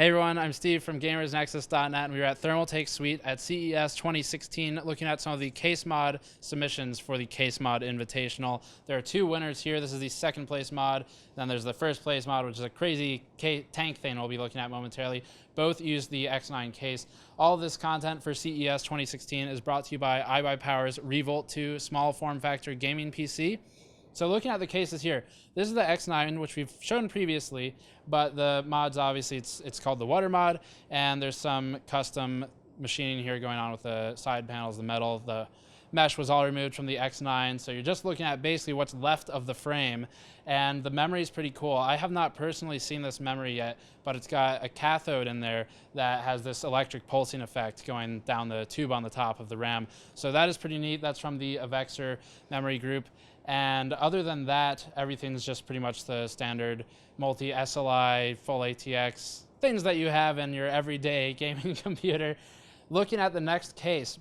Hey everyone, I'm Steve from GamersNexus.net, and we were at Thermaltake Suite at CES 2016 looking at some of the case mod submissions for the Case Mod Invitational. There are two winners here. This is the second place mod, then there's the first place mod, which is a crazy tank thing we'll be looking at momentarily. Both use the X9 case. All of this content for CES 2016 is brought to you by iBuyPower's Revolt 2 small form factor gaming PC. So looking at the cases here, this is the X9, which we've shown previously, but the mods, obviously, it's called the water mod, and there's some custom machining here going on with the side panels, the metal. The mesh was all removed from the X9, so you're just looking at basically what's left of the frame, and the memory is pretty cool. I have not personally seen this memory yet, but it's got a cathode in there that has this electric pulsing effect going down the tube on the top of the RAM. So that is pretty neat. That's from the Avexer memory group. And other than that, everything's just pretty much the standard multi-SLI, full ATX, things that you have in your everyday gaming computer. Looking at the next case,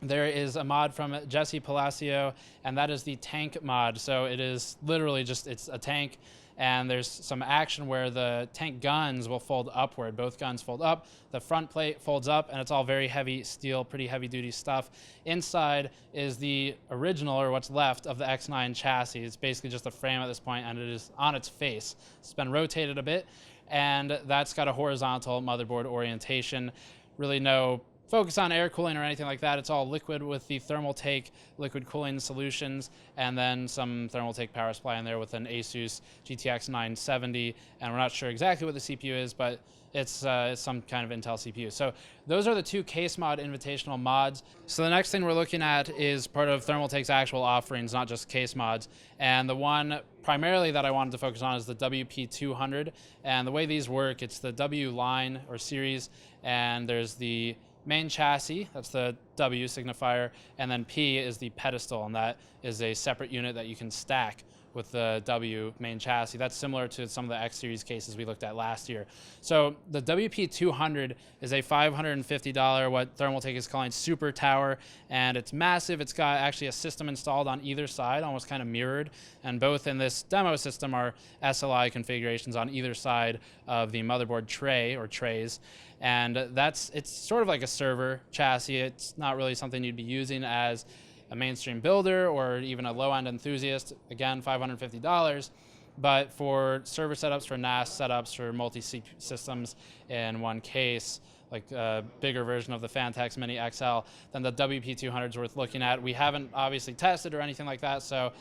there is a mod from Jesse Palacio, and that is the tank mod. So it is literally just, it's a tank, and there's some action where the tank guns will fold upward. Both guns fold up, the front plate folds up, and it's all very heavy steel, pretty heavy duty stuff. Inside is the original, or what's left, of the X9 chassis. It's basically just a frame at this point, and it is on its face. It's been rotated a bit, and that's got a horizontal motherboard orientation. Really no focus on air cooling or anything like that. It's all liquid with the Thermaltake liquid cooling solutions, and then some Thermaltake power supply in there with an Asus GTX 970, and we're not sure exactly what the CPU is, but it's some kind of Intel CPU. So those are the two Case Mod Invitational mods. So the next thing we're looking at is part of Thermaltake's actual offerings, not just case mods. And the one primarily that I wanted to focus on is the WP200. And the way these work, it's the W line or series, and there's the main chassis, that's the W signifier, and then P is the pedestal, and that is a separate unit that you can stack with the W main chassis. That's similar to some of the X series cases we looked at last year. So the WP200 is a $550, what Thermaltake is calling super tower, and it's massive. It's got actually a system installed on either side, almost kind of mirrored, and both in this demo system are SLI configurations on either side of the motherboard tray or trays. And it's sort of like a server chassis. It's not really something you'd be using as a mainstream builder or even a low-end enthusiast. Again, $550. But for server setups, for NAS setups, for multi-systems in one case, like a bigger version of the Fantex Mini XL, then the WP200 is worth looking at. We haven't obviously tested or anything like that, so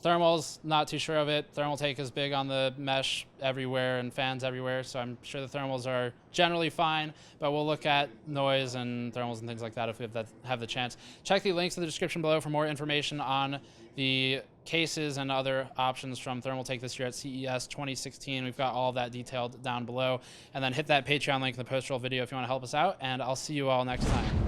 thermals, not too sure of it. Thermaltake is big on the mesh everywhere and fans everywhere, so I'm sure the thermals are generally fine, but we'll look at noise and thermals and things like that if we have the chance. Check the links in the description below for more information on the cases and other options from Thermaltake this year at CES 2016. We've got all of that detailed down below. And then hit that Patreon link in the post-roll video if you want to help us out, and I'll see you all next time.